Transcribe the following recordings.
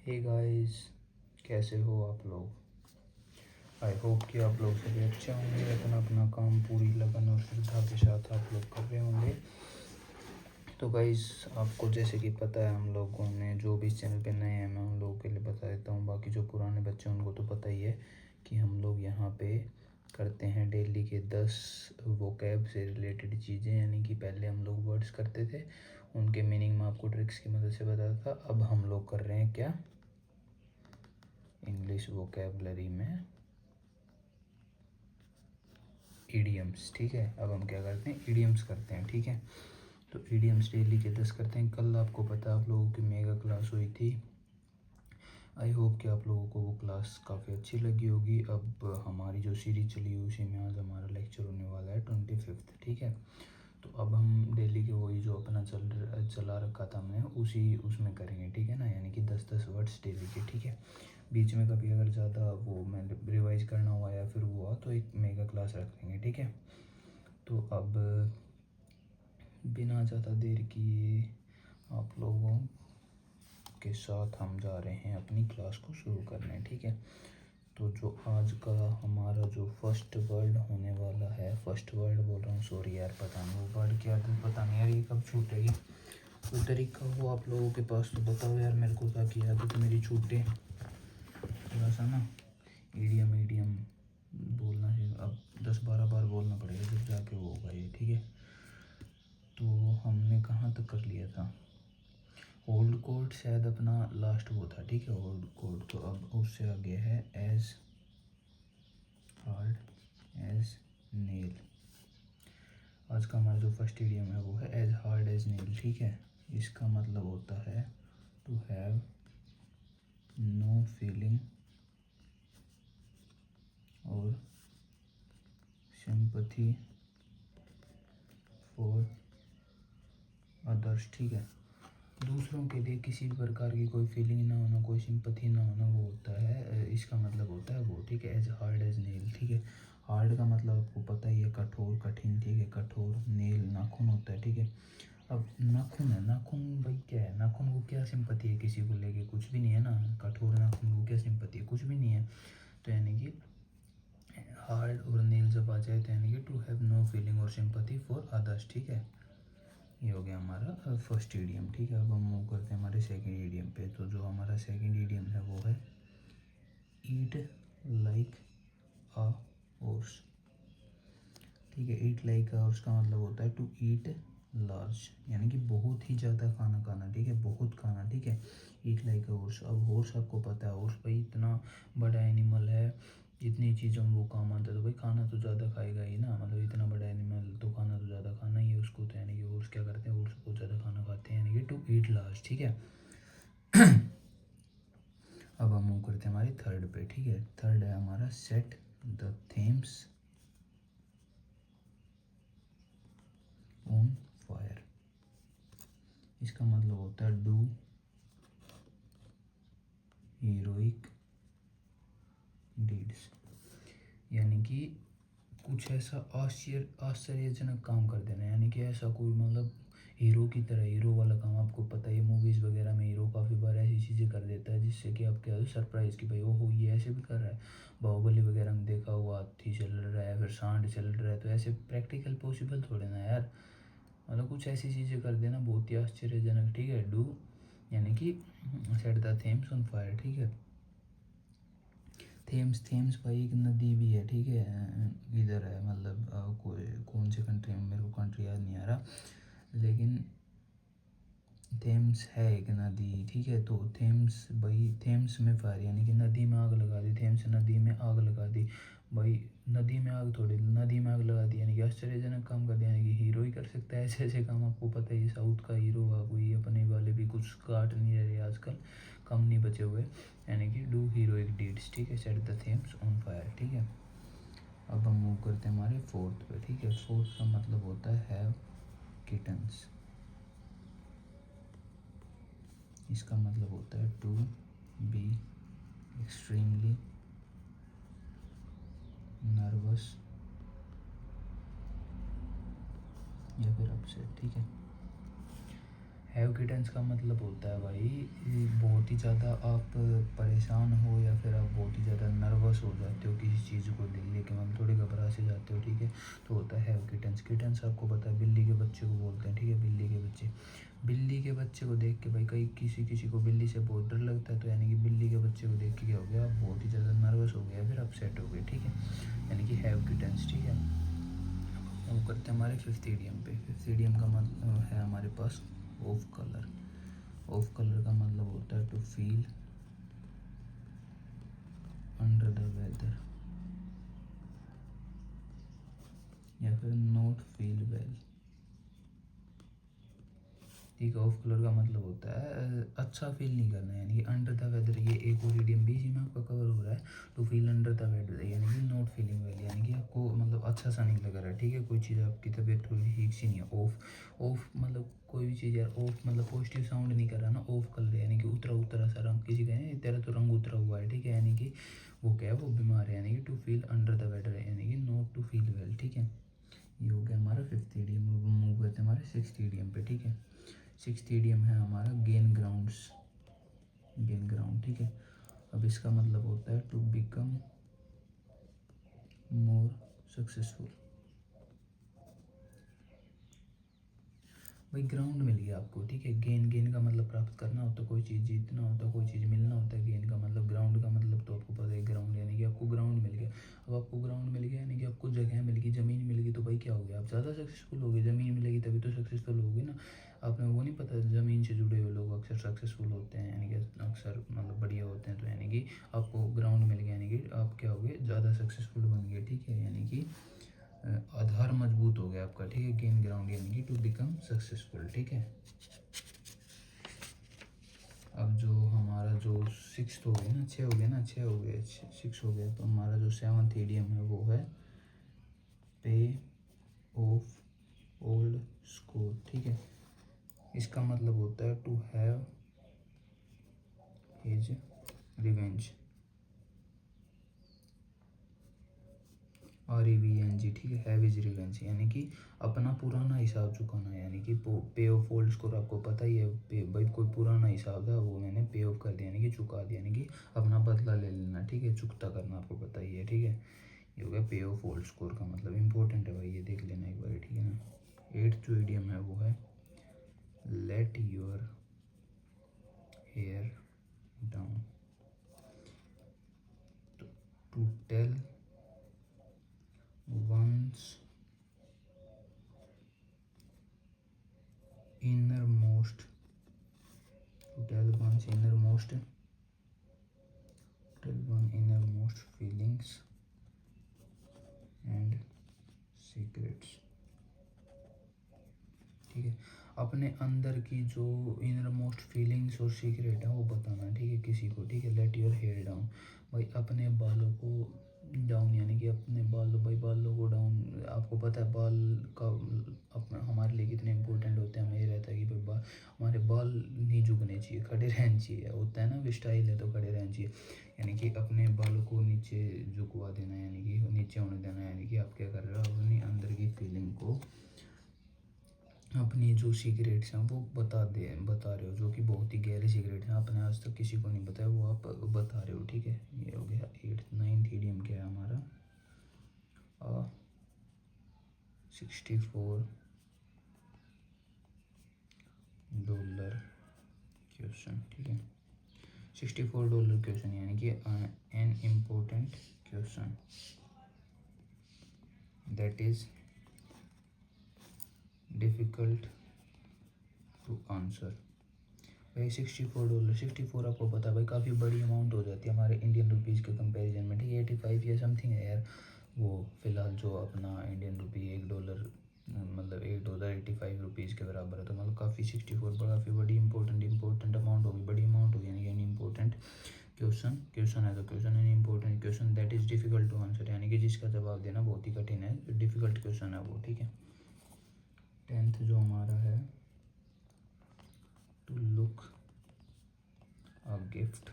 Hey guys, कैसे हो आप लोग। आई होप कि आप लोग सभी अच्छे होंगे, अपना अपना काम पूरी लगन और श्रद्धा के साथ आप लोग कर रहे होंगे। तो गाइस, आपको जैसे कि पता है, हम लोगों ने जो भी इस चैनल पे नए हैं मैं उन लोगों के लिए बता देता हूँ, बाकी जो पुराने बच्चे हैं उनको तो पता ही है कि हम लोग यहाँ पे करते हैं डेली के 10 वोकैब से रिलेटेड चीज़ें। यानी कि पहले हम लोग वर्ड्स करते थे, उनके मीनिंग मैं आपको ट्रिक्स की मदद से बताता था। अब हम लोग कर रहे हैं क्या, इंग्लिश वोकैबलरी में ईडियम्स। ठीक है, अब हम क्या करते हैं, ईडियम्स करते हैं। ठीक है, तो ईडियम्स डेली के 10 करते हैं। कल आपको पता है आप लोगों की मेगा क्लास हुई थी। आई होप कि आप लोगों को वो क्लास काफ़ी अच्छी लगी होगी। अब हमारी जो सीरीज चली हुई उसी में आज हमारा लेक्चर होने वाला है 25। ठीक है, तो अब हम डेली के वही जो अपना चला रखा था हमने उसी उसमें करेंगे। ठीक है ना, यानी कि 10-10 वर्ड्स डेली के। ठीक है, बीच में कभी अगर ज़्यादा वो मैं रिवाइज करना हुआ या फिर हुआ तो एक मेगा क्लास रख देंगे। ठीक है, तो अब बिना ज़्यादा देर किए आप लोगों के साथ हम जा रहे हैं अपनी क्लास को शुरू करने। ठीक है, तो जो आज का हमारा जो फर्स्ट वर्ड होने वाला है, फर्स्ट वर्ड बोल रहा हूँ, सॉरी यार, पता नहीं वो वर्ड क्या था, पता नहीं यार ये कब छूटेगी। कोई तरीका हो आप लोगों के पास तो बताओ यार मेरे को, ताकि आदत मेरी छूटे थोड़ा सा ना। ईडियम ईडियम बोलना है, अब 10-12 बार बोलना पड़ेगा जब जाके वो होगा ये। ठीक है, तो हमने कहाँ तक कर लिया था, ओल्ड कोड शायद अपना लास्ट वो था। ठीक है, ओल्ड कोड, तो अब उससे आगे है एज हार्ड एज नेल। आज का हमारा जो फर्स्ट ईडियम है वो है एज हार्ड एज नेल। ठीक है, इसका मतलब होता है टू हैव नो फीलिंग और सिंपथी फॉर अदर्स। ठीक है, दूसरों के लिए किसी भी प्रकार की कोई फीलिंग ना होना, कोई सिंपथी ना होना, वो होता है, इसका मतलब होता है वो। ठीक है, एज हार्ड एज नेल। ठीक है, हार्ड का मतलब आपको पता ही है, कठोर, कठिन। ठीक है, कठोर, नेल नाखून होता है। ठीक है, अब नाखून है, नाखून भाई क्या है, नाखून को क्या सिंपथी है किसी को लेके, कुछ भी नहीं है ना। कठोर नाखून को क्या सिंपथी है, कुछ भी नहीं है। तो यानी कि हार्ड और नेल जब आ जाए तो यानी कि टू हैव नो फीलिंग और सिंपथी फॉर अदर्स। ठीक है, ये हो गया हमारा फर्स्ट ईडियम। ठीक है, अब हम मूव करते हैं हमारे सेकंड ईडियम पे। तो जो हमारा सेकंड ईडियम है वो है ईट लाइक अ हॉर्स। ठीक है, ईट लाइक अ हॉर्स का मतलब होता है टू ईट लार्ज, यानी कि बहुत ही ज़्यादा खाना खाना। ठीक है, बहुत खाना। ठीक है, ईट लाइक अ हॉर्स। अब हॉर्स आपको पता है, हॉर्स भाई इतना बड़ा एनिमल है, जितनी चीज़ों में वो काम आता है, तो भाई खाना तो ज़्यादा खाएगा ही ना। मतलब इतना बड़ा एनिमल तो खाना तो ज़्यादा खाना ही है उसको। तो यानी कि हॉर्स क्या करते हैं, हॉर्स बहुत ज़्यादा खाना खाते हैं, यानी कि टू ईट लार्ज। ठीक है, अब हम मूव करते हैं हमारी थर्ड पे। ठीक है, थर्ड है हमारा set the Thames on fire. इसका मतलब होता है डू हीरोइक डीड्स, यानी कि कुछ ऐसा आश्चर्यजनक काम कर देना। यानी कि ऐसा कोई मतलब हीरो की तरह, हीरो वाला काम। आपको पता है मूवीज़ वगैरह में हीरो काफ़ी बार ऐसी चीज़ें कर देता है जिससे कि आप क्या सरप्राइज़ कि भाई ओहो ये ऐसे भी कर रहा है। बाहुबली वगैरह में देखा हुआ, हाथी चल रहा है, फिर सांड चल रहा है, तो ऐसे प्रैक्टिकल पॉसिबल थोड़े ना यार। मतलब कुछ ऐसी चीज़ें कर देना बहुत ही आश्चर्यजनक। ठीक है, डू यानी कि set the Thames on fire. ठीक है, थेम्स, थेम्स भाई एक नदी भी है। ठीक है, इधर है, मतलब कोई कौन सी कंट्री में, मेरे को कंट्री याद नहीं आ रहा, लेकिन थेम्स है एक नदी। ठीक है, तो थेम्स भाई, थेम्स में फायर यानी कि नदी में आग लगा दी, थेम्स नदी में आग लगा दी। भाई नदी में आग थोड़ी, नदी में आग लगा दी, यानी कि आश्चर्यजनक काम कर दिया। यानी कि हीरो ही कर सकता है ऐसे ऐसे काम। आपको पता ही, साउथ का हीरो हुआ कोई, अपने वाले भी कुछ काट नहीं रहे आजकल, कम नहीं बचे हुए। यानी कि डू हीरोइक डीड्स। ठीक है, set the Thames on fire. ठीक है, अब हम मूव करते हैं हमारे फोर्थ पे। ठीक है, फोर्थ का मतलब होता है हैव किटन्स। इसका मतलब होता है टू बी एक्सट्रीमली नर्वस या फिर अपसेट। ठीक है, हैव की टेंस का मतलब होता है भाई बहुत ही ज़्यादा आप परेशान हो या फिर आप बहुत ही ज़्यादा नर्वस हो जाते हो किसी चीज़ को लेके, मतलब थोड़े घबरा से जाते हो, ठीक है, तो होता है हैव की टेंस। की टेंस आपको पता है बिल्ली के बच्चे को बोलते हैं, ठीक है, बिल्ली के बच्चे। बिल्ली के बच्चे को देख के भाई कहीं किसी किसी को बिल्ली से बहुत डर लगता है, तो यानी कि बिल्ली के बच्चे को देख के क्या हो गया, आप बहुत ही ज़्यादा नर्वस हो गया, फिर अपसेट हो गए, ठीक है, यानी कि हैव की टेंस, ठीक है। अब करते हैं हमारे फिफ्थ इडियम पे। फिफ्थ इडियम का मतलब है हमारे पास ऑफ कलर। ऑफ कलर का मतलब होता है to feel under the weather या फिर नॉट फील वेल, ठीक है। ऑफ कलर का मतलब होता है अच्छा फील नहीं करना, यानी कि अंडर द वेदर, ये एक और इडियम भी इसी में आपका कवर हो रहा है। To feel under the weather यानी कि नॉट फीलिंग वेल, यानी कि आपको मतलब अच्छा सा नहीं लग रहा है, ठीक है, कोई चीज़ आपकी तबीयत थोड़ी ठीक सी नहीं है। ऑफ ऑफ मतलब कोई भी चीज़ यार, ऑफ मतलब पॉजिटिव साउंड नहीं कर रहा ना, ऑफ कलर यानी कि उतरा उतरा सा रंग, किसी का है तेरा तो रंग उतरा हुआ है, ठीक है, यानी कि वो क्या है, वो बीमार है, यानी कि to feel under the weather यानी कि नॉट टू फील वेल, ठीक है। ये हो गया हमारा फिफ्थ इडियम। मूव करते हैं हमारे सिक्स्थ इडियम पे, ठीक है। सिक्स्थ इडियम है हमारा गेन ग्राउंड्स, गेन ग्राउंड, ठीक है। अब इसका मतलब होता है टू बिकम मोर सक्सेसफुल। भाई ग्राउंड मिल गया आपको, ठीक है। गेन, गेन का मतलब प्राप्त करना होता है, कोई चीज़ जीतना होता है, कोई चीज़ मिलना होता है। गेन का मतलब, ग्राउंड का मतलब तो आपको पता है, ग्राउंड यानी कि आपको ग्राउंड मिल गया। अब आपको ग्राउंड मिल गया यानी कि आपको जगह मिल गई, ज़मीन मिल गई, तो भाई क्या हो गया, आप ज़्यादा सक्सेसफुल हो गए। ज़मीन मिलेगी तभी तो सक्सेसफुल होगी ना। आपने वो नहीं पता, ज़मीन से जुड़े हुए लोग अक्सर सक्सेसफुल होते हैं, यानी कि अक्सर मतलब बढ़िया होते हैं। तो यानी कि आपको ग्राउंड मिल गया यानी कि आप क्या हो गए, ज़्यादा सक्सेसफुल बन गए, ठीक है, यानी कि आधार मजबूत हो गया आपका, ठीक है। गेन ग्राउंड यानी कि टू बिकम सक्सेसफुल, ठीक है। अब जो हमारा जो सिक्स हो गया ना, छः हो गया ना, छः हो गए, सिक्स हो गया, तो हमारा जो सेवन्थ इडियम है वो है पे ऑफ ओल्ड स्कोर, ठीक है। इसका मतलब होता है to have his revenge, REVENG, ठीक है, हैव हिज रिवेंज यानी कि अपना पुराना हिसाब चुकाना, यानी कि पे ऑफ ओल्ड स्कोर आपको पता ही है, पे भाई कोई पुराना हिसाब था वो मैंने पे ऑफ कर दिया, यानी कि चुका दिया, यानी कि अपना बदला ले लेना, ठीक है, चुकता करना, आपको पता ही है, ठीक है। ये हो गया पे ऑफ ओल्ड स्कोर का मतलब, इंपॉर्टेंट है भाई, ये देख लेना एक बार, ठीक है ना। एट्थ जो इडियम है वो है let your hair down, to tell one's innermost, to tell one's innermost, tell one innermost feelings and secrets, ठीक है। अपने अंदर की जो इनर मोस्ट फीलिंग्स और सीक्रेट है वो बताना, ठीक है, किसी को, ठीक है। लेट योर हेयर डाउन, भाई अपने बालों को डाउन, यानी कि अपने बालों, भाई बालों को डाउन, आपको पता है बाल का अपना हमारे लिए कितने इंपॉर्टेंट होते हैं। हमें ये रहता है कि भाई बाल, हमारे बाल नहीं झुकने चाहिए, खड़े रहने चाहिए, होता है ना भी स्टाइल है तो खड़े रहने चाहिए, यानी कि अपने बालों को नीचे झुकवा देना, यानी कि नीचे होने देना, यानी कि आप क्या कर रहे हो, अपनी अंदर की फीलिंग को, अपनी जो सीक्रेट्स हैं वो बता रहे हो, जो कि बहुत ही गहरे सीक्रेट हैं, आपने आज तक किसी को नहीं बताया, वो आप बता रहे हो, ठीक है। ये हो गया एट्थ। नाइन्थ इडियम क्या है हमारा, $64 क्वेश्चन, ठीक है। $64 क्वेश्चन यानी कि an important question that is difficult to answer. भाई $64, 64 आपको पता है भाई काफ़ी बड़ी अमाउंट हो जाती है हमारे इंडियन रुपीज़ के कंपैरिजन में, ठीक है। 85 या समथिंग है यार वो, फ़िलहाल जो अपना इंडियन रुपी $1 मतलब $1 85 रुपीज़ के बराबर है, तो मतलब काफ़ी 64 काफ़ी बड़ी इंपॉर्टेंट अमाउंट होगी, बड़ी अमाउंट होगी, यानी कि एन इम्पोर्टेंट क्वेश्चन है, तो question an important question that is difficult to answer, यानी कि जिसका जवाब देना बहुत ही कठिन है, डिफ़िकल्ट क्वेश्चन है वो, ठीक है। 10th जो हमारा है to look a gift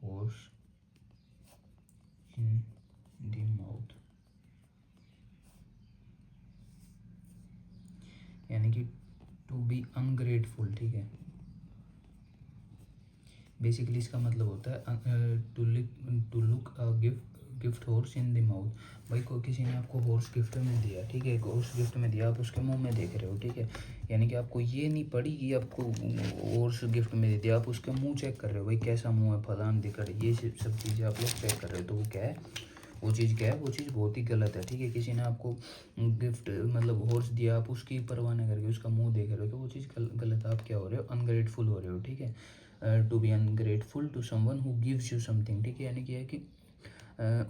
horse in the mouth, यानी कि बेसिकली इसका मतलब होता है to look a gift horse in the mouth. भाई को किसी ने आपको हॉर्स गिफ्ट में दिया, ठीक है, हॉर्स गिफ्ट में दिया, आप उसके मुंह में देख रहे हो, ठीक है, यानी कि आपको ये नहीं पड़ी कि आपको हॉर्स गिफ्ट में दे दिया, आप उसके मुंह चेक कर रहे हो, भाई कैसा मुंह है, फलान दिख रहा है, ये सब चीज़ें आप लोग चेक कर रहे हो, तो वो क्या है, वो चीज़ क्या है, वो चीज़ बहुत ही गलत है, ठीक है। किसी ने आपको गिफ्ट मतलब हॉर्स दिया, आप उसकी परवाह नहीं करके उसका मुंह देख रहे हो, तो वो चीज़ गलत है, आप क्या हो रहे हो, अनग्रेटफुल हो रहे हो, ठीक है। To be ungrateful to someone who gives you something, ठीक है, यानी कि है कि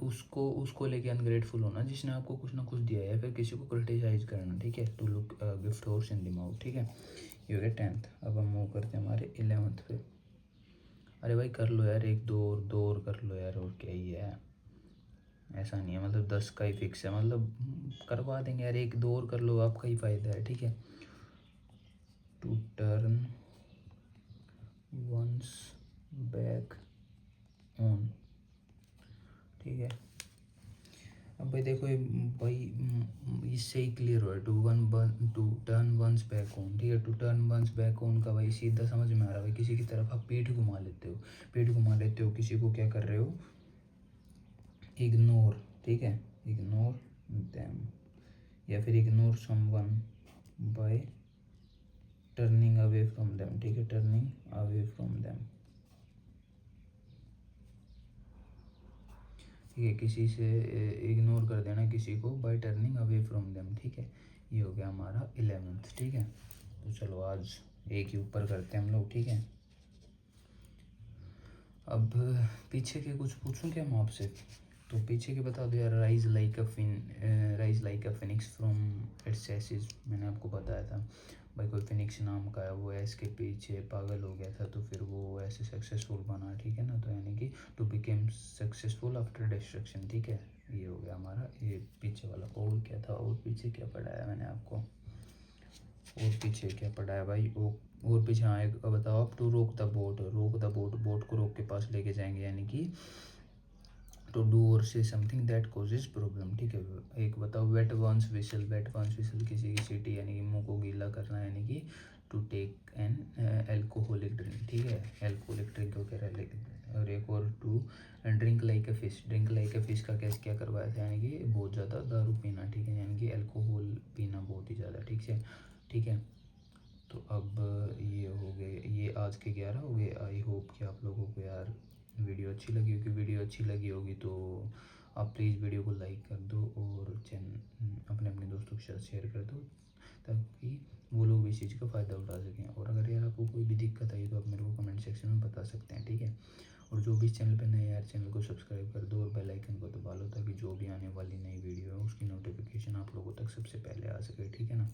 उसको उसको लेके अनग्रेटफुल होना जिसने आपको कुछ ना कुछ दिया है, या फिर किसी को क्रिटिसाइज करना, ठीक है। To look gift horse in the mouth, ठीक है, ये हो गया 10th। अब हम मूव करते हैं हमारे 11th पे। अरे भाई कर लो यार, एक दो और कर लो यार, और क्या ही है, ऐसा नहीं है, मतलब 10 का ही फिक्स है, मतलब करवा देंगे यार, एक दो और कर लो, आपका ही फ़ायदा है, ठीक है। To turn one's back on, ठीक है। अब भाई देखो ये भाई इससे ही क्लियर हो रहा है, to turn one's back on, ठीक है। To turn one's back on का भाई सीधा समझ में आ रहा है, भाई किसी की तरफ आप पीठ घुमा लेते हो, पीठ घुमा लेते हो, किसी को क्या कर रहे हो, इग्नोर, ठीक है, इग्नोर देम, या फिर ignore someone bye turning away from them, ठीक है, टर्निंग अवे फ्रॉम देम, ठीक है, किसी से इग्नोर कर देना किसी को bye turning away from them, ठीक है। ये हो गया हमारा 11th, ठीक है। तो चलो आज एक ही ऊपर करते हैं हम लोग, ठीक है। अब पीछे के कुछ पूछूं क्या मैं आपसे, तो पीछे के बता दो यार। Rise like a phoenix from its ashes, मैंने आपको बताया था भाई, कोई फिनिक्स नाम का है, वो ऐस के पीछे पागल हो गया था, तो फिर वो ऐसे सक्सेसफुल बना, ठीक है ना, तो यानी कि to became successful after destruction, ठीक है। ये हो गया हमारा ये पीछे वाला। और क्या था, और पीछे क्या पढ़ाया मैंने आपको, और पीछे क्या पढ़ा है भाई, वो और पीछे, हाँ एक बताओ आप, टू रोक द बोट, बोट को रोक के पास लेके जाएंगे, यानी कि टू डू और से समथिंग दैट कॉजेज प्रॉब्लम, ठीक है। एक बताओ, वेट वंस विसल, किसी की सीटी यानी कि मुंह को गीला करना, यानी कि to take an alcoholic drink, ठीक है, एल्कोहलिक ड्रिंक वगैरह। और एक और, to drink like a fish का कैसे क्या करवाया था, यानी कि बहुत ज़्यादा दारू पीना, ठीक है, यानी कि अल्कोहल पीना बहुत ही ज़्यादा, ठीक है, ठीक है। तो अब ये हो गए, ये आज के 11 हो गए। आई होप कि आप लोगों को यार वीडियो अच्छी लगी होगी, वीडियो अच्छी लगी होगी तो आप प्लीज़ वीडियो को लाइक कर दो, और अपने अपने दोस्तों के साथ शेयर कर दो, ताकि वो लोग भी इस चीज़ का फ़ायदा उठा सकें। और अगर यार आपको कोई भी दिक्कत आई तो आप मेरे को कमेंट सेक्शन में बता सकते हैं, ठीक है। और जो भी इस चैनल पे नए यार, चैनल को सब्सक्राइब कर दो और बेल आइकन को दबा लो, ताकि जो भी आने वाली नई वीडियो है उसकी नोटिफिकेशन आप लोगों तक सबसे पहले आ सके, ठीक है ना।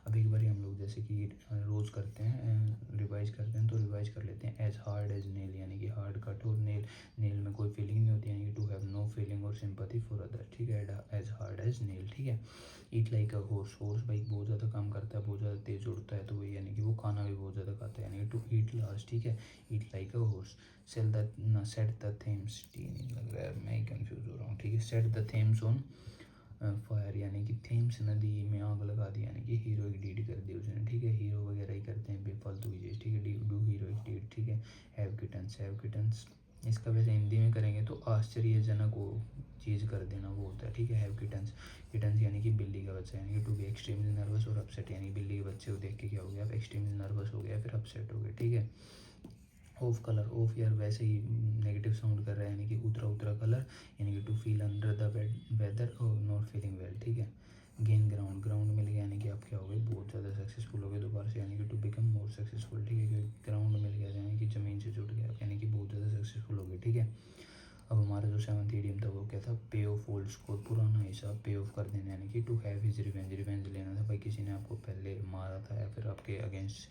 अब एक बार हम लोग जैसे कि रोज़ करते हैं, रिवाइज करते हैं, तो रिवाइज कर लेते हैं। एज हार्ड एज नेल, यानी कि हार्ड कठोर, नेल नेल में कोई फीलिंग नहीं होती, यानी कि टू हैव नो फीलिंग और सिंपैथी फॉर अदर, ठीक है। एज हार्ड एज नेल, ठीक है। Eat like a horse, bike बहुत ज़्यादा काम करता है, बहुत ज़्यादा तेज उड़ता है, तो वही यानी कि वो खाना भी बहुत ज़्यादा खाता है, यानी कि टू ईट लास्ट, ठीक है, eat like a horse. Set the Thames, T नहीं लग रहा है, मैं ही कन्फ्यूज़ हो रहा हूँ, ठीक है। Set the Thames on fire, यानी कि थेम्स नदी में आग लगा दी, यानी कि हीरोइक डीड कर दी उसने, ठीक है। हीरो वगैरह ही करते हैं बेफालतू की चीज़, ठीक है, डू हीरोइक डीड, ठीक है। हैव किटन्स, इसका वैसे हिंदी में करेंगे तो आश्चर्यजनक वो चीज़ कर देना वो होता है, ठीक है। हैव किटन्स, यानी कि बिल्ली का बच्चा, यानी कि टू बी एक्सट्रीमली नर्वस और अपसेट, यानी बिल्ली के बच्चे को देख के क्या हो गया, आप एक्सट्रीमली नर्वस हो गया, फिर अपसेट हो गए, ठीक है। ऑफ कलर, ऑफ यार वैसे ही नेगेटिव साउंड कर रहा है, यानी कि उतरा उतरा कलर, यानी कि to feel under the weather और नॉट फीलिंग वेल, ठीक है। गेन ग्राउंड, मिल गया, यानी कि आप क्या हो गए, बहुत ज़्यादा सक्सेसफुल हो गए दोबारा से, यानी कि टू बिकम मोर सक्सेसफुल, ठीक है, क्योंकि ग्राउंड मिल गया, यानी कि ज़मीन से जुड़ गया, यानी कि बहुत ज़्यादा सक्सेसफुल हो गए, ठीक है। अब हमारा जो 7th इडियम था वो क्या था, पे ऑफ ओल्ड स्कोर, पुराना हिसाब पे ऑफ कर देना, यानी कि टू हैव हिज रिवेंज लेना था, भाई किसी ने आपको पहले मारा था या फिर आपके अगेंस्ट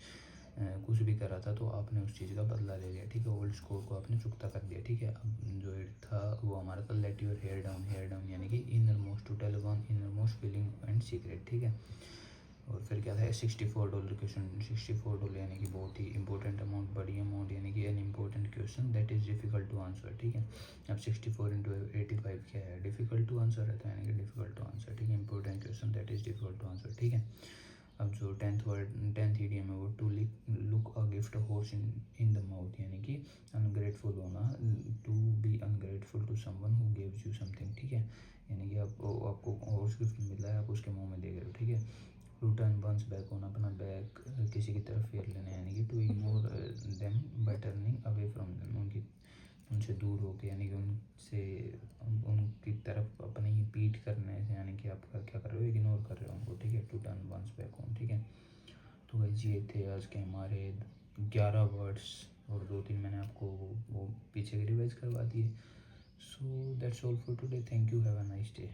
कुछ भी करा था, तो आपने उस चीज़ का बदला ले लिया, ठीक है। ओल्ड स्कोर को आपने चुकता कर दिया, ठीक है। अब जो एट था वो हमारा था, लेट योर हेयर डाउन, यानी कि innermost, to tell one innermost feeling and secret, ठीक है। और फिर क्या था, $64 क्वेश्चन, $64 यानी कि बहुत ही इंपॉर्टेंट अमाउंट, बड़ी अमाउंट, यानी कि an important question that is difficult to answer, ठीक है। अब 64 इंटू 85 क्या है, डिफिकल्ट टू आंसर रहता है, यानी कि डिफिकल्ट टू आंसर, ठीक है। Important question that is difficult to answer, ठीक है। अब जो 10th ईडीएम है वो to look a gift horse in the mouth, यानी कि अनग्रेटफुल होना, to be ungrateful to someone who gives you something, ठीक है, यानी कि आपको और गिफ्ट मिला है, आप उसके मुंह में दे रहे हो, ठीक है। टू टर्न वंस बैक होना, अपना बैक किसी की तरफ फेर लेना, यानी कि to ignore them by turning away from them, उनसे दूर होके, यानी कि उनकी तरफ अपनी ही पीठ करने से, यानी कि आप क्या कर रहे हो, इग्नोर कर रहे हो उनको, ठीक है। To turn one's back home, ठीक है। तो गाइस ये थे आज के हमारे 11 वर्ड्स, और 2-3 मैंने आपको वो पीछे के रिवाइज करवा दिए। So that's all for today, thank you, have a nice day.